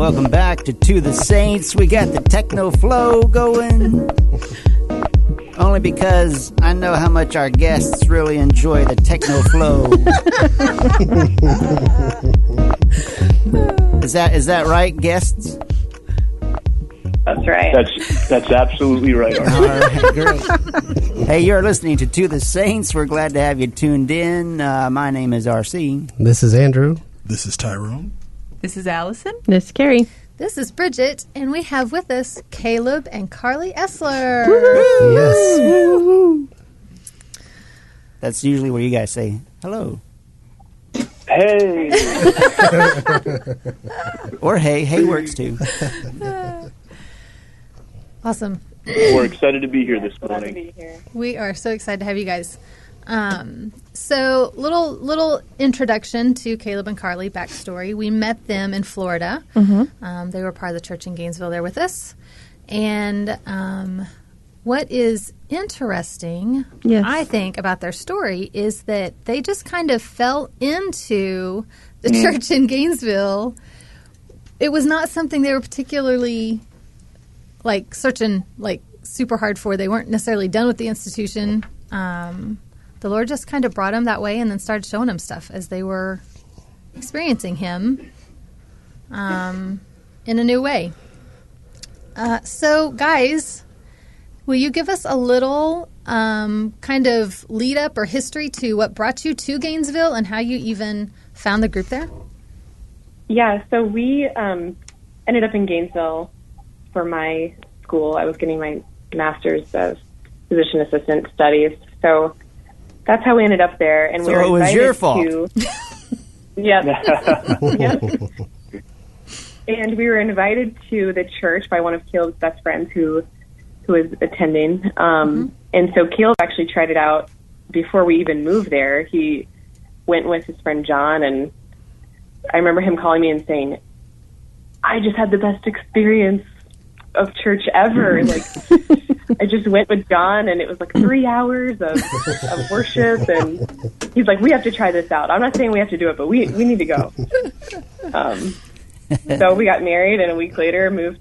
Welcome back to the Saints. We got the techno flow going. Only because I know how much our guests really enjoy the techno flow. Is that right, guests? That's right. That's absolutely right. All right, great. Hey, you're listening to the Saints. We're glad to have you tuned in. My name is RC. This is Andrew. This is Tyrone. This is Allison. This is Carrie. This is Bridget, and we have with us Caleb and Karlie Esler. Woo-hoo! Yes. Woo-hoo. That's usually where you guys say hello. Hey. Or hey. Hey works too. Awesome. We're excited to be here this morning. We are so excited to have you guys. So little introduction to Caleb and Karlie backstory. We met them in Florida. Mm-hmm. They were part of the church in Gainesville there with us. And what is interesting, yes, I think, about their story is that they just kind of fell into the church in Gainesville. It was not something they were particularly searching super hard for. They weren't necessarily done with the institution. The Lord just kind of brought them that way and then started showing them stuff as they were experiencing Him in a new way. So, guys, will you give us a little kind of lead up or history to what brought you to Gainesville and how you even found the group there? Yeah, so we ended up in Gainesville for my school. I was getting my master's of physician assistant studies. So that's how we ended up there. And so we were it was your fault. Yep. And we were invited to the church by one of Caleb's best friends who was attending. And so Caleb actually tried it out before we even moved there. He went with his friend John, and I remember him calling me and saying, I just had the best experience of church ever. I just went with John, and it was 3 hours of worship, and he's like, we have to try this out. I'm not saying we have to do it, but we need to go. So we got married, and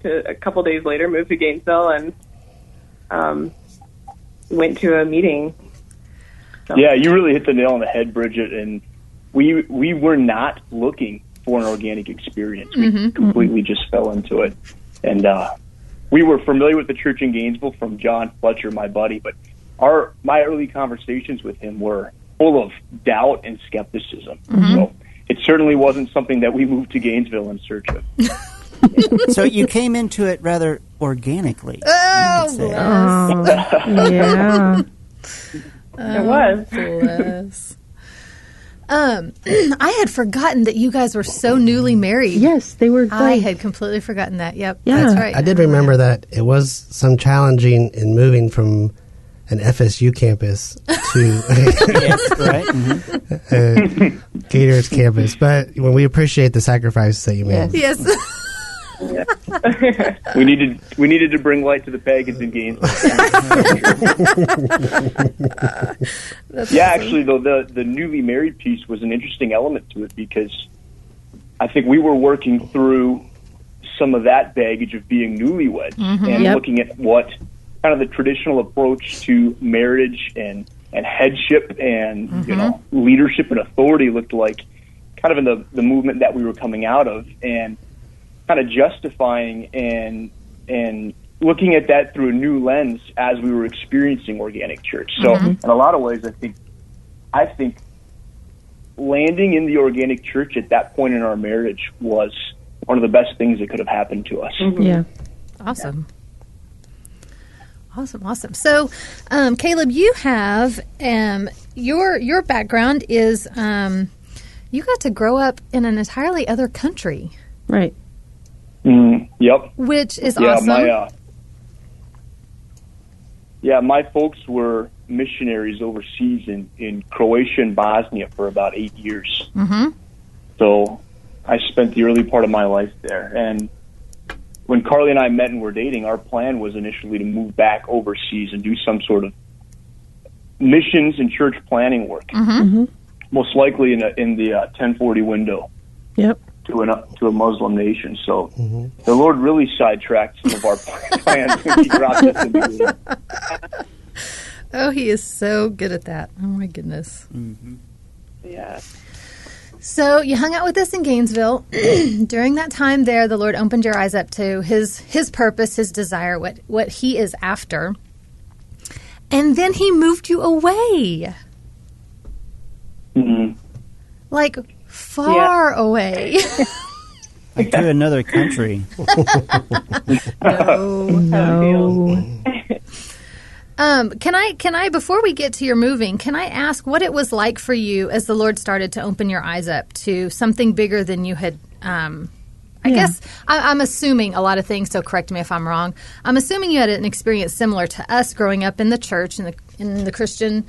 a couple days later, moved to Gainesville, and went to a meeting. So. Yeah, you really hit the nail on the head, Bridget, and we were not looking for an organic experience. We completely just fell into it. And we were familiar with the church in Gainesville from John Fletcher, my buddy, but my early conversations with him were full of doubt and skepticism. So it certainly wasn't something that we moved to Gainesville in search of. So you came into it rather organically. Oh, yeah. It was. Bless. I had forgotten that you guys were so newly married. Yes, they were. I had completely forgotten that. Yep, yeah. That's right. I did remember that it was some challenging in moving from an FSU campus to Gators campus, but when we appreciate the sacrifice that you made. Yes. We needed to bring light to the pagans in Gainesville. Actually, though, the newly married piece was an interesting element to it because I think we were working through some of that baggage of being newlyweds and looking at what kind of the traditional approach to marriage and headship and leadership and authority looked like, kind of in the movement that we were coming out of, and kind of justifying and looking at that through a new lens as we were experiencing organic church. So in a lot of ways, I think landing in the organic church at that point in our marriage was one of the best things that could have happened to us. Yeah. Awesome. Awesome. So, Caleb, you have your background is you got to grow up in an entirely other country, right? Yep. Which is awesome. My folks were missionaries overseas in Croatia and Bosnia for about 8 years. So I spent the early part of my life there. And when Karlie and I met and were dating, our plan was initially to move back overseas and do some sort of missions and church planning work, most likely in the 1040 window. Yep. to a Muslim nation. So the Lord really sidetracked some of our plans when He brought this into being. Oh, He is so good at that. Oh, my goodness. Yeah. So you hung out with us in Gainesville. During that time there, the Lord opened your eyes up to His purpose, His desire, what He is after. And then He moved you away. Like far away. Like to another country. No. Can I, before we get to your moving, can I ask what it was like for you as the Lord started to open your eyes up to something bigger than you had, I guess, I'm assuming a lot of things, so correct me if I'm wrong. I'm assuming you had an experience similar to us growing up in the church, in the Christian,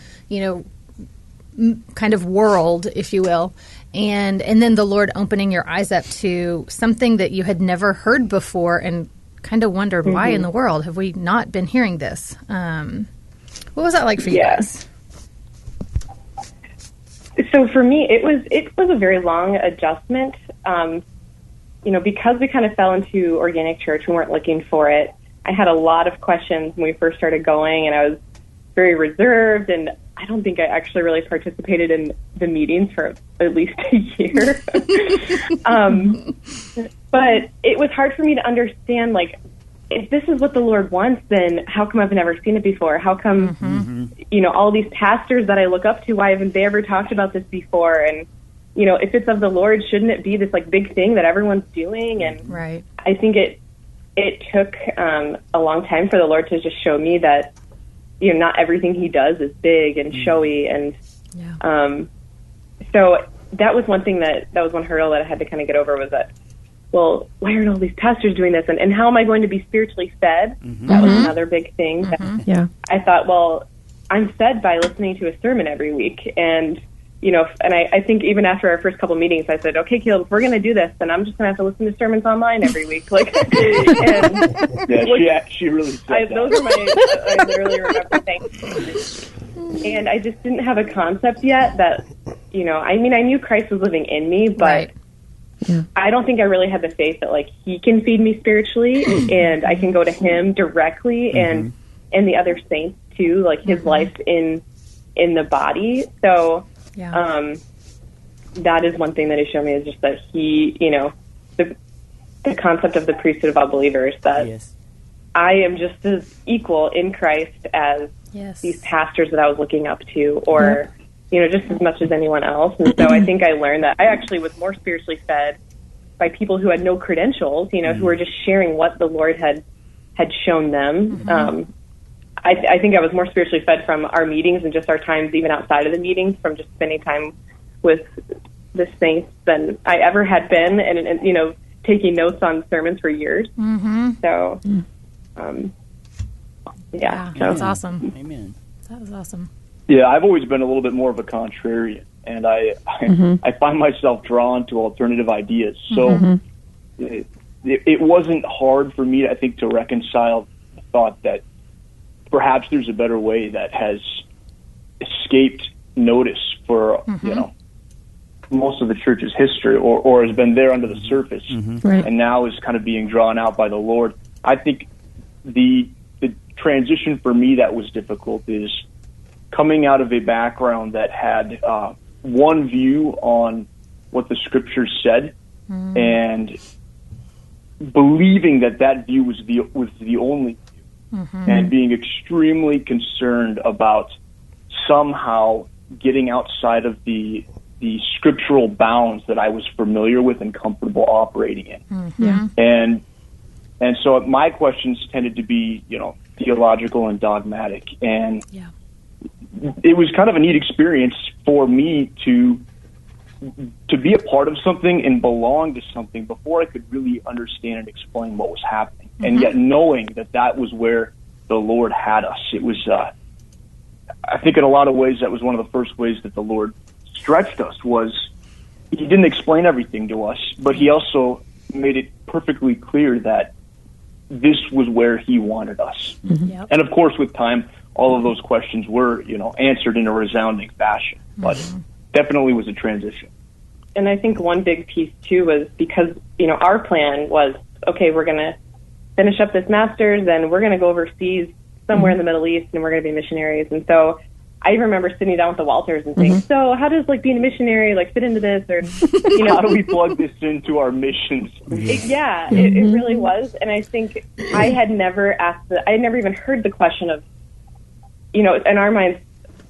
kind of world, if you will, and then the Lord opening your eyes up to something that you had never heard before and kind of wondered why in the world have we not been hearing this. What was that like for you guys? So for me, it was a very long adjustment. Because we kind of fell into organic church, we weren't looking for it. I had a lot of questions when we first started going, and I was very reserved, and I don't think I actually really participated in the meetings for at least a year. But it was hard for me to understand, like, if this is what the Lord wants, then how come I've never seen it before? How come, all these pastors that I look up to, why haven't they ever talked about this before? And, if it's of the Lord, shouldn't it be this, like, big thing that everyone's doing? And right. I think it took a long time for the Lord to just show me that, not everything He does is big and showy. And so that was one thing that was one hurdle that I had to kind of get over, was that, well, why aren't all these pastors doing this? And how am I going to be spiritually fed? That was another big thing. I thought, well, I'm fed by listening to a sermon every week. And, and I think even after our first couple meetings, I said, okay, Caleb, if we're going to do this, then I'm just going to have to listen to sermons online every week. Like, she really said those are I literally remember things. And I just didn't have a concept yet that, I knew Christ was living in me, but right. I don't think I really had the faith that, like, He can feed me spiritually and I can go to Him directly and the other saints too, like His life in the body. So that is one thing that He showed me, is just that He, the concept of the priesthood of all believers, that I am just as equal in Christ as these pastors that I was looking up to, or just as much as anyone else. And so I think I learned that I actually was more spiritually fed by people who had no credentials, who were just sharing what the Lord had shown them. I think I was more spiritually fed from our meetings and just our times even outside of the meetings, from just spending time with the saints, than I ever had been, and taking notes on sermons for years. So, that's awesome. Amen. That was awesome. Yeah, I've always been a little bit more of a contrarian, and I find myself drawn to alternative ideas. So it wasn't hard for me, I think, to reconcile the thought that perhaps there's a better way that has escaped notice for most of the church's history, or has been there under the surface, and now is kind of being drawn out by the Lord. I think the transition for me that was difficult is coming out of a background that had one view on what the Scriptures said, and believing that view was the only view, and being extremely concerned about somehow getting outside of the scriptural bounds that I was familiar with and comfortable operating in. And so my questions tended to be, theological and dogmatic, and it was kind of a neat experience for me to be a part of something and belong to something before I could really understand and explain what was happening. And yet knowing that was where the Lord had us. It was, I think in a lot of ways, that was one of the first ways that the Lord stretched us. Was He didn't explain everything to us, but He also made it perfectly clear that this was where He wanted us. And of course, with time, all of those questions were, answered in a resounding fashion, but definitely was a transition. And I think one big piece too was because, our plan was, okay, we're going to finish up this master's and we're going to go overseas somewhere in the Middle East and we're going to be missionaries. And so I remember sitting down with the Walters and saying, so how does being a missionary fit into this? Or, how do we plug this into our missions? It really was. And I think I had never I had never even heard the question of, in our minds,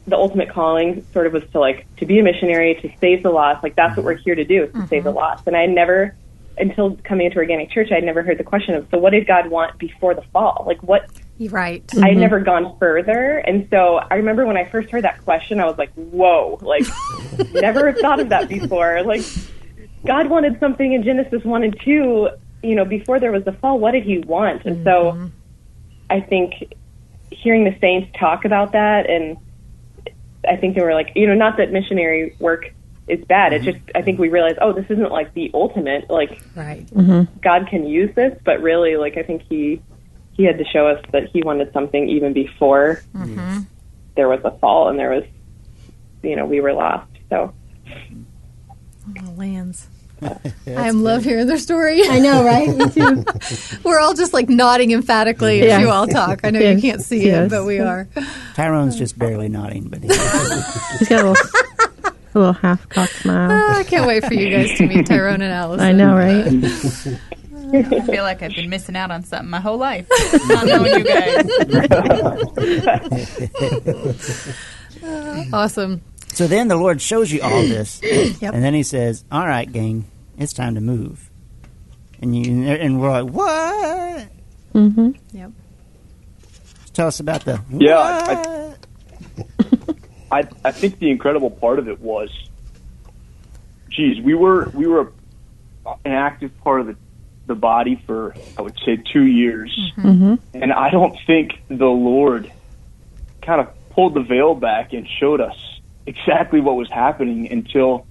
the ultimate calling sort of was to be a missionary, to save the lost. That's what we're here to do, is to save the lost. And I never, until coming into Organic Church, I'd never heard the question of, so what did God want before the fall? What? Right. I'd never gone further. And so I remember when I first heard that question, I was like, whoa, never thought of that before. God wanted something in Genesis 1 and 2, before there was the fall. What did he want? And so I think hearing the saints talk about that, and I think they were not that missionary work is bad. It's just, I think we realized, this isn't the ultimate, right. God can use this, but really, I think he had to show us that he wanted something even before there was a fall and there was, we were lost. So, lands. I love hearing their story. I know, right? Me too. We're all just nodding emphatically as you all talk. I know you can't see it, but we are. Tyrone's just barely nodding, but he's got a little half-cocked smile. I can't wait for you guys to meet Tyrone and Allison. I know, right? I feel like I've been missing out on something my whole life, not knowing you guys. Awesome. So then the Lord shows you all this, Yep. and then he says, all right, gang, it's time to move. And we're like, what? Yep. Tell us about the I think the incredible part of it was, we were an active part of the body for, I would say, 2 years. And I don't think the Lord kind of pulled the veil back and showed us exactly what was happening until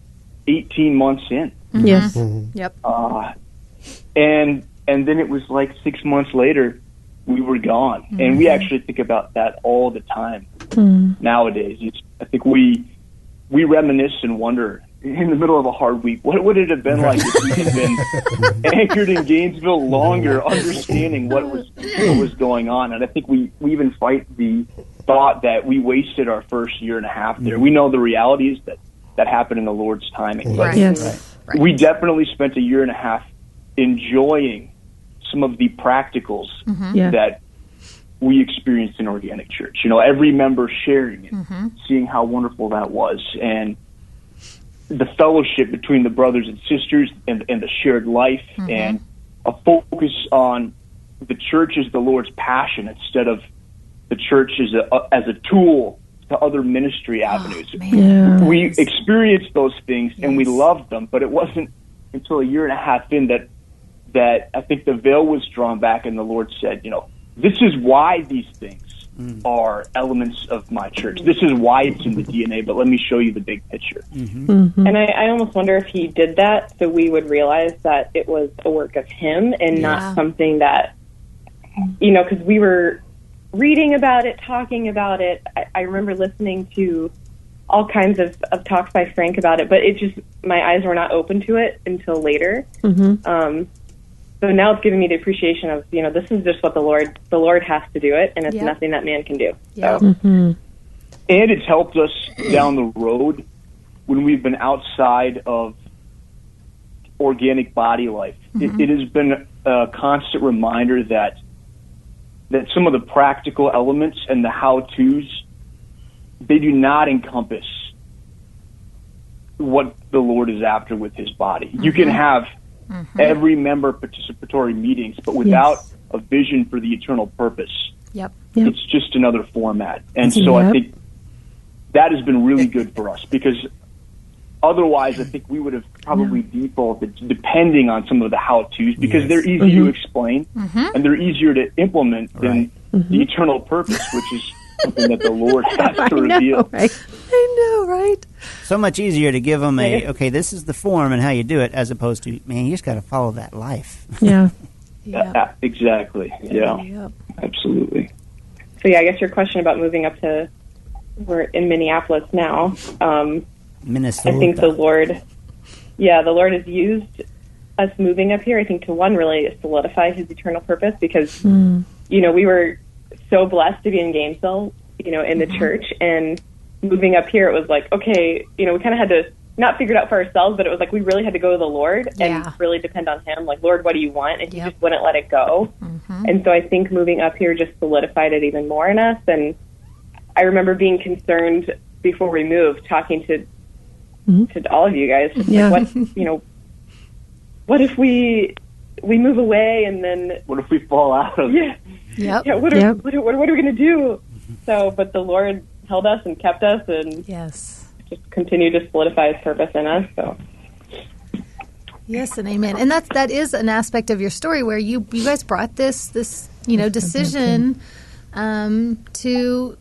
18 months in. Yes. Yep. And then it was 6 months later, we were gone. And we actually think about that all the time nowadays. I think we reminisce and wonder, in the middle of a hard week, what would it have been like if we had been anchored in Gainesville longer, understanding what was going on? And I think we even fight the thought that we wasted our first year and a half there. We know the reality is that happened in the Lord's timing. But Right. we definitely spent a year and a half enjoying some of the practicals that we experienced in Organic Church. Every member sharing and seeing how wonderful that was, and the fellowship between the brothers and sisters, and the shared life, and a focus on the church as the Lord's passion instead of the church as a tool to other ministry avenues. We experienced those things and we loved them, but it wasn't until a year and a half in that I think the veil was drawn back and the Lord said, this is why these things are elements of my church. This is why it's in the DNA, but let me show you the big picture. And I almost wonder if he did that so we would realize that it was a work of him and not something that, because we were reading about it, talking about it. I remember listening to all kinds of talks by Frank about it, but my eyes were not open to it until later. So now it's giving me the appreciation of, this is just what the Lord has to do it, and it's nothing that man can do. So. And it's helped us down the road when we've been outside of organic body life. It has been a constant reminder that some of the practical elements and the how-tos, they do not encompass what the Lord is after with his body. You can have every member participatory meetings, but without a vision for the eternal purpose, it's just another format. And so I think that has been really good for us, because otherwise I think we would have probably defaulted to depending on some of the how-tos, because they're easy to explain and they're easier to implement than the eternal purpose, which is something that the Lord has to reveal. I know, right? So much easier to give them okay, this is the form and how you do it, as opposed to, man, you just got to follow that life. Exactly. Absolutely. So I guess your question about moving up to, we're in Minneapolis now. Minnesota. I think the Lord yeah, the Lord has used us moving up here, I think, to one, really solidify his eternal purpose, because, we were so blessed to be in Gainesville, in the church, and moving up here, it was like, okay, we kind of had to not figure it out for ourselves, but it was like we really had to go to the Lord and really depend on him. Like, Lord, what do you want? And he just wouldn't let it go. And so I think moving up here just solidified it even more in us. And I remember being concerned before we moved, talking to all of you guys, just like, what if we move away and then what if we fall out of it? What are we going to do? So, but the Lord held us and kept us, and just continued to solidify his purpose in us. So, yes, and amen. And that is an aspect of your story where you guys brought this decision to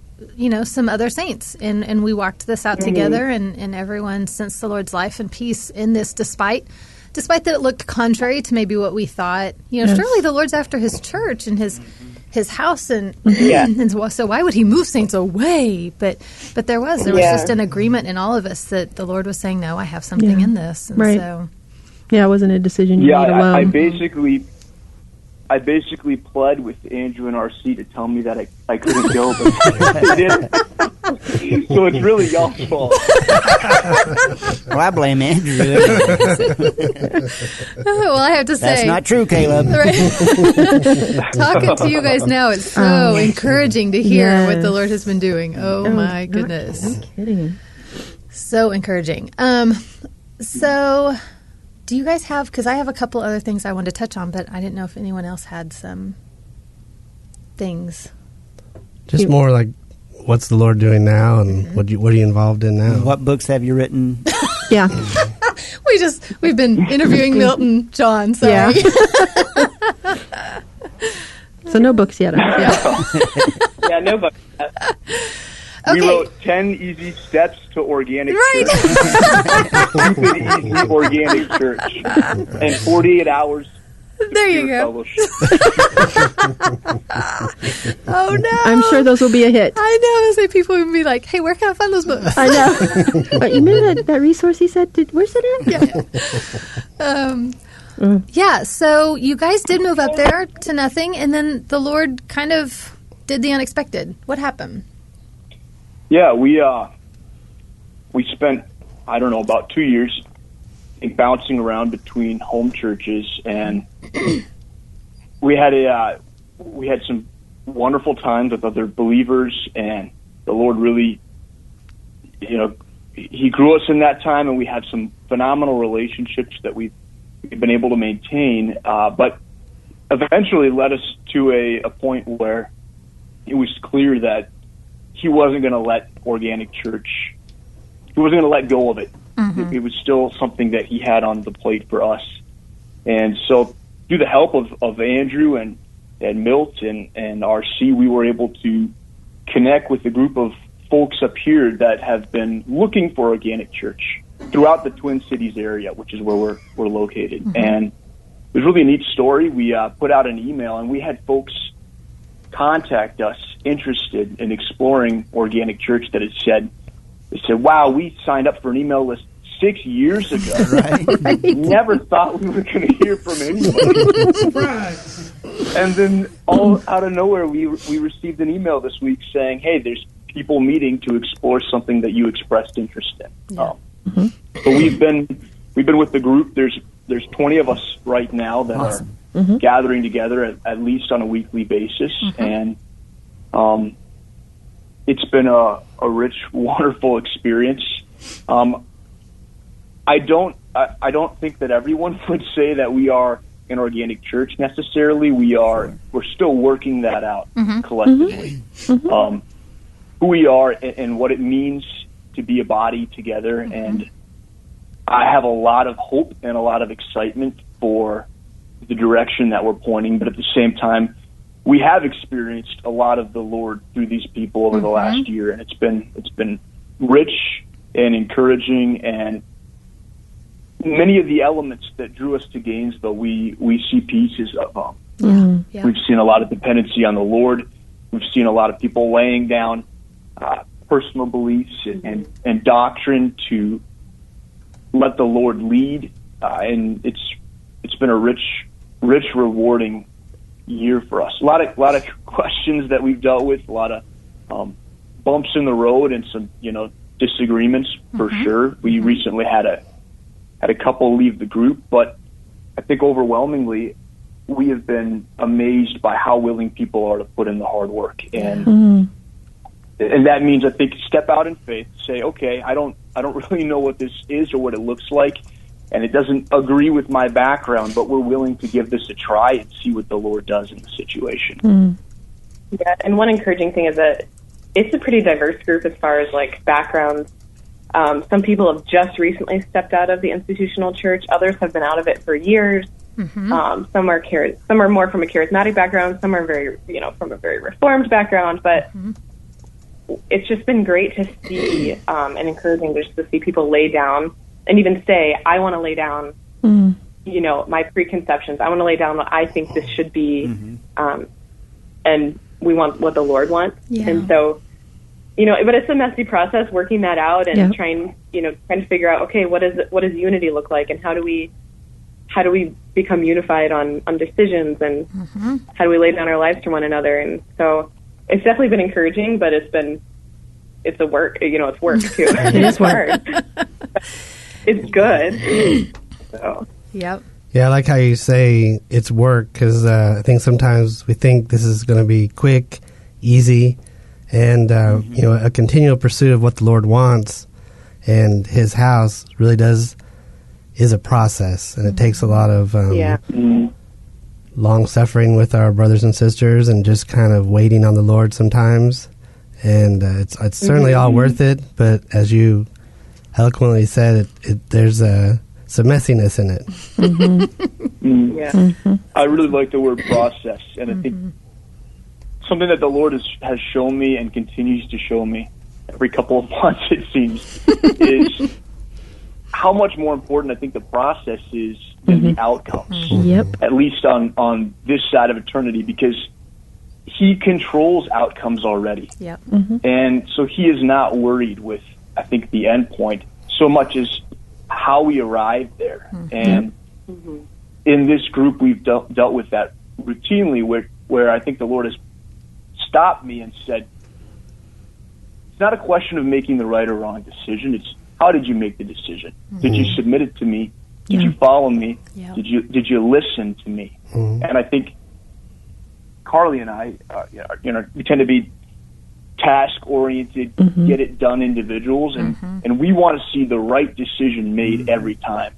some other saints, and we walked this out together, and everyone sensed the Lord's life and peace in this, despite that it looked contrary to maybe what we thought. Surely the Lord's after his church and his house, and so why would he move saints away? But there was just an agreement in all of us that the Lord was saying, no, I have something in this. And so it wasn't a decision you made alone. I basically pled with Andrew and RC to tell me that I couldn't go, but they didn't. So it's really y'all's fault. Well, I blame Andrew. Well, I have to say, that's not true, Caleb. Right? Talking to you guys now is so encouraging to hear what the Lord has been doing. Oh my goodness. No kidding. So encouraging. So do you guys have, because I have a couple other things I wanted to touch on, but I didn't know if anyone else had some things. Just more like, what's the Lord doing now, and what are you involved in now? What books have you written? Yeah. We've been interviewing Milton John, sorry. Yeah. So no books yet. Yeah, no books yet. We wrote 10 easy steps to organic church. Stupid easy organic church. And 48 hours. There you go. Oh, no. I'm sure those will be a hit. I know. Say people would be like, hey, where can I find those books? I know. But you remember that resource he said? Where's it at? Yeah, so you guys did move up there to nothing, and then the Lord kind of did the unexpected. What happened? Yeah, we spent, about 2 years bouncing around between home churches, and we had some wonderful times with other believers, and the Lord really, he grew us in that time, and we had some phenomenal relationships that we've been able to maintain, but eventually led us to a point where it was clear that he wasn't going to let organic church, he wasn't going to let go of it. It was still something that he had on the plate for us. And so through the help of Andrew and Milt and RC, we were able to connect with a group of folks up here that have been looking for organic church throughout the Twin Cities area, which is where we're located. And it was really a neat story. We put out an email, and we had folks contact us interested in exploring organic church that they said, wow, we signed up for an email list 6 years ago. Right. Never thought we were going to hear from anybody. Surprise! And then all out of nowhere, we received an email this week saying, hey, there's people meeting to explore something that you expressed interest in. Yeah. So we've been with the group. There's 20 of us right now that are gathering together at least on a weekly basis. And it's been a rich, wonderful experience. I don't think that everyone would say that we are an organic church necessarily. We're still working that out collectively. Who we are and what it means to be a body together. And I have a lot of hope and a lot of excitement for the direction that we're pointing, but at the same time, we have experienced a lot of the Lord through these people over the last year, and it's been rich and encouraging, and many of the elements that drew us to Gainesville, we see pieces of them. We've seen a lot of dependency on the Lord. We've seen a lot of people laying down personal beliefs and doctrine to let the Lord lead, and it's been a rich, rewarding year for us. A lot of questions that we've dealt with, a lot of bumps in the road, and some disagreements for sure. We recently had a couple leave the group, but I think overwhelmingly we have been amazed by how willing people are to put in the hard work, and that means, I think, step out in faith, say, okay, I don't really know what this is or what it looks like, and it doesn't agree with my background, but we're willing to give this a try and see what the Lord does in the situation. Yeah, and one encouraging thing is that it's a pretty diverse group as far as like backgrounds. Some people have just recently stepped out of the institutional church. Others have been out of it for years. Some are more from a charismatic background. Some are very, from a very reformed background. But it's just been great to see and encouraging just to see people lay down and even say, I want to lay down, my preconceptions. I want to lay down what I think this should be, and we want what the Lord wants. Yeah. And so, but it's a messy process working that out and trying to figure out, okay, what does unity look like, and how do we become unified on decisions, and how do we lay down our lives to one another? And so it's definitely been encouraging, but it's a work, it's work too. It's hard. It's good. So. Yep. Yeah, I like how you say it's work, because I think sometimes we think this is going to be quick, easy, and a continual pursuit of what the Lord wants and His house really is a process, and it takes a lot of long suffering with our brothers and sisters, and just kind of waiting on the Lord sometimes. And it's certainly all worth it, but as you eloquently said, there's some messiness in it. I really like the word process, and I think something that the Lord has shown me and continues to show me every couple of months, it seems, is how much more important I think the process is than the outcomes. At least on this side of eternity, because He controls outcomes already. And so He is not worried with, I think, the end point so much as how we arrive there. And in this group, we've dealt with that routinely, where I think the Lord has stopped me and said, it's not a question of making the right or wrong decision. It's, how did you make the decision? Did you submit it to me? Did you follow me? Did you listen to me? And I think Karlie and I, we tend to be task-oriented, get it done individuals, and we want to see the right decision made every time.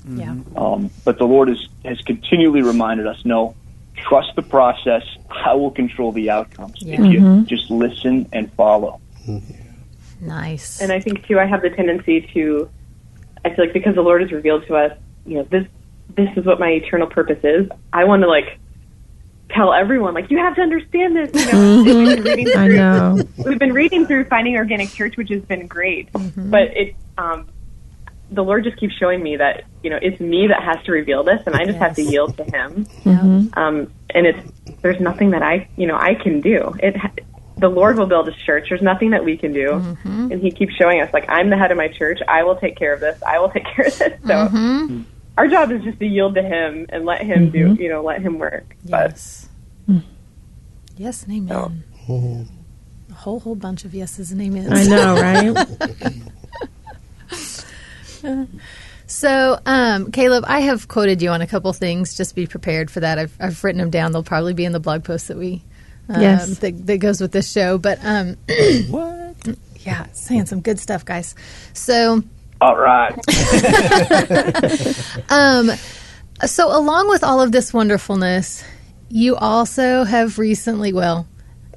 But the Lord has continually reminded us, no, trust the process. I will control the outcomes if you just listen and follow. Nice. And I think, too, I have the tendency to, I feel like because the Lord has revealed to us, this is what my eternal purpose is, I want to, tell everyone, you have to understand this. We've been reading through Finding Organic Church, which has been great. But the Lord just keeps showing me that, it's me that has to reveal this, and I just have to yield to Him. And there's nothing that I can do. The Lord will build His church. There's nothing that we can do. And He keeps showing us, I'm the head of my church. I will take care of this. I will take care of this. So our job is just to yield to Him and let Him do, let Him work. Yes. Yes, and amen. A whole bunch of yeses and amens. I know, right? So, Caleb, I have quoted you on a couple things. Just be prepared for that. I've written them down. They'll probably be in the blog post that we that goes with this show. But what? Yeah, saying some good stuff, guys. So, all right. So, along with all of this wonderfulness, you also have recently, a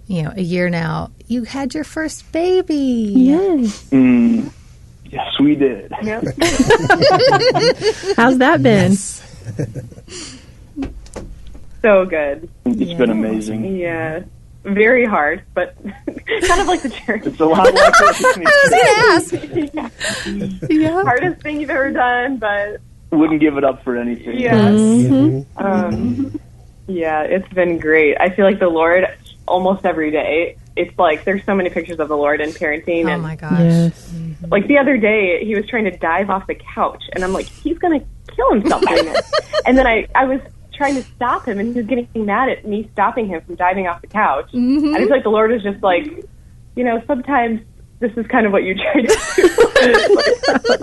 year now, you had your first baby. Yes. Yes, we did. Yep. How's that been? So good. It's been amazing. Yeah. Very hard, but kind of like the church. It's a lot like I was going to ask. Yeah. Hardest thing you've ever done, but... Wouldn't give it up for anything. Yes. Yeah, it's been great. I feel like the Lord, almost every day, it's like there's so many pictures of the Lord in parenting. Oh and my gosh. Yes. like the other day, he was trying to dive off the couch, and I'm like, he's going to kill himself doing this. And then I was trying to stop him, and he was getting mad at me stopping him from diving off the couch. Mm-hmm. And I feel like the Lord was just like, you know, sometimes this is kind of what you try to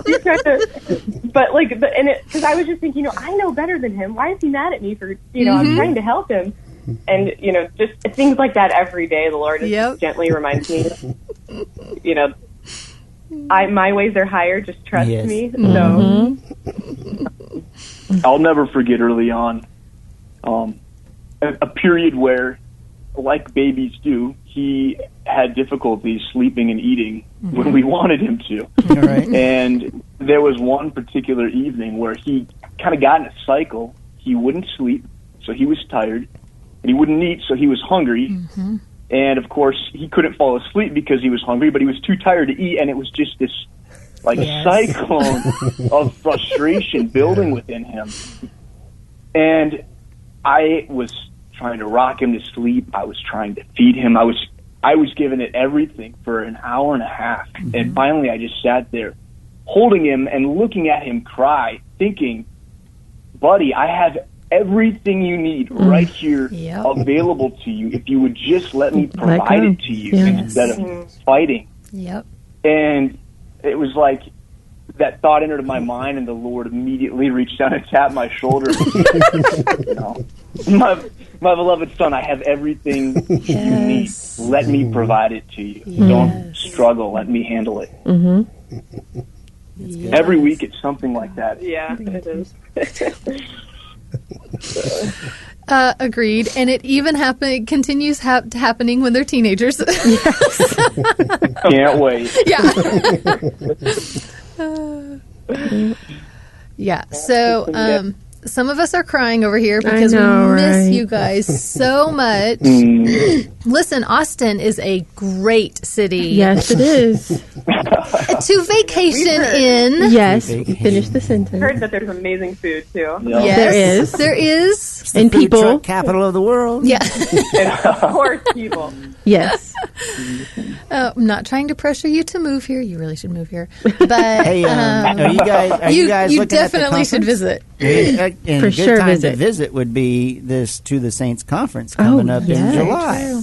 do. But like, because I was just thinking, you know, I know better than him. Why is he mad at me for, you know, I'm trying to help him. And, you know, just things like that every day, the Lord just gently reminds me, you know, my ways are higher, just trust me. So I'll never forget early on a period where, like babies do, he had difficulties sleeping and eating when we wanted him to. Right. And there was one particular evening where he kind of got in a cycle. He wouldn't sleep, so he was tired, and he wouldn't eat, so he was hungry. And, of course, he couldn't fall asleep because he was hungry, but he was too tired to eat, and it was just this, like, cycle of frustration building within him. And I was trying to rock him to sleep. I was trying to feed him. I was giving it everything for an hour and a half. And finally I just sat there holding him and looking at him cry, thinking, buddy, I have everything you need right here available to you if you would just let me provide it to you instead of fighting. And it was like that thought entered my mind, and the Lord immediately reached down and tapped my shoulder. You know, my beloved son, I have everything you need. Let me provide it to you. Don't struggle. Let me handle it. Every week it's something like that. yeah, it is. Agreed. And it even continues happening when they're teenagers. Can't wait. So, some of us are crying over here because we miss you guys so much. Listen, Austin is a great city. Yes, it is. To vacation in. Yes, finish the sentence. I heard that there's amazing food, too. Yes, there is. It's the And food people. truck capital of the world. Yeah. And of course, people. Yes. I'm not trying to pressure you to move here. You really should move here. But Hey, are you guys you looking at the definitely should conference? visit. And For a good sure time visit. to visit would be this To the Saints conference coming up in July.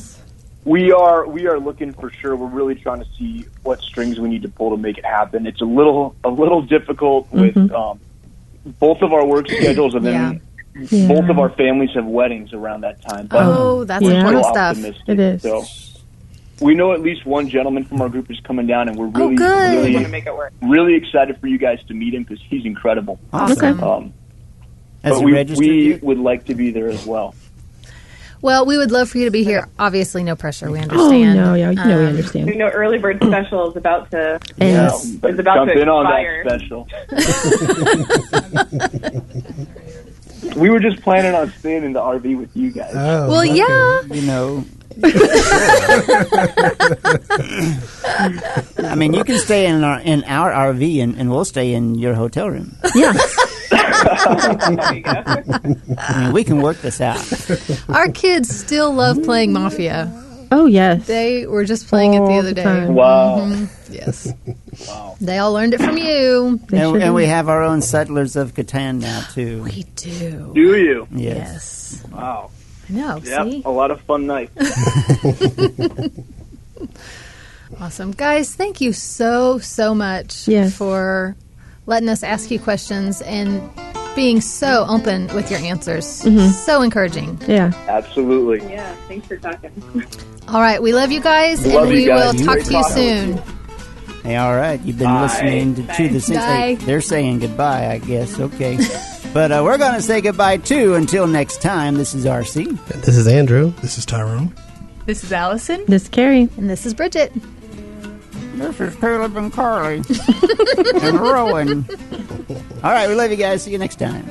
We are looking for sure. We're really trying to see what strings we need to pull to make it happen. It's a little difficult with both of our work schedules, and then both of our families have weddings around that time. But That's we're important still stuff. optimistic. It is. So we know at least one gentleman from our group is coming down, and we're really, We want to make it work. really excited for you guys to meet him because he's incredible. Awesome. Has But he we registered? would like to be there as well. Well, we would love for you to be here. Obviously, no pressure. We Oh, understand. no, yeah, we We understand. know Early Bird Special is about to Yes. is about Jump to in on expire. that special. We were just planning on staying in the RV with you guys. Oh, Well, okay. yeah. You know. I mean, you can stay in our RV, and we'll stay in your hotel room. Yeah. There you go. I mean, we can work this out. Our kids still love playing Mafia. Oh, yes. They were just playing it the All other the day. time. Wow. Yes. They all learned it from you. And we have our own Settlers of Catan now, too. We do. Do you? Yes. Wow. I know. Yep. See? A lot of fun nights. Awesome. Guys, thank you so much Yes. for letting us ask you questions and being so open with your answers. So encouraging. Yeah. Absolutely. Yeah, thanks for talking. All right. We love you guys, Love and you we guys. will talk Great to you talking soon. Hey, all right. You've been listening to the Saints. Bye. Hey, they're saying goodbye, I guess. Okay. But we're going to say goodbye, too, until next time. This is RC. This is Andrew. This is Tyrone. This is Allison. This is Carrie. And this is Bridget. This is Caleb and Karlie. And Rowan. All right. We love you guys. See you next time.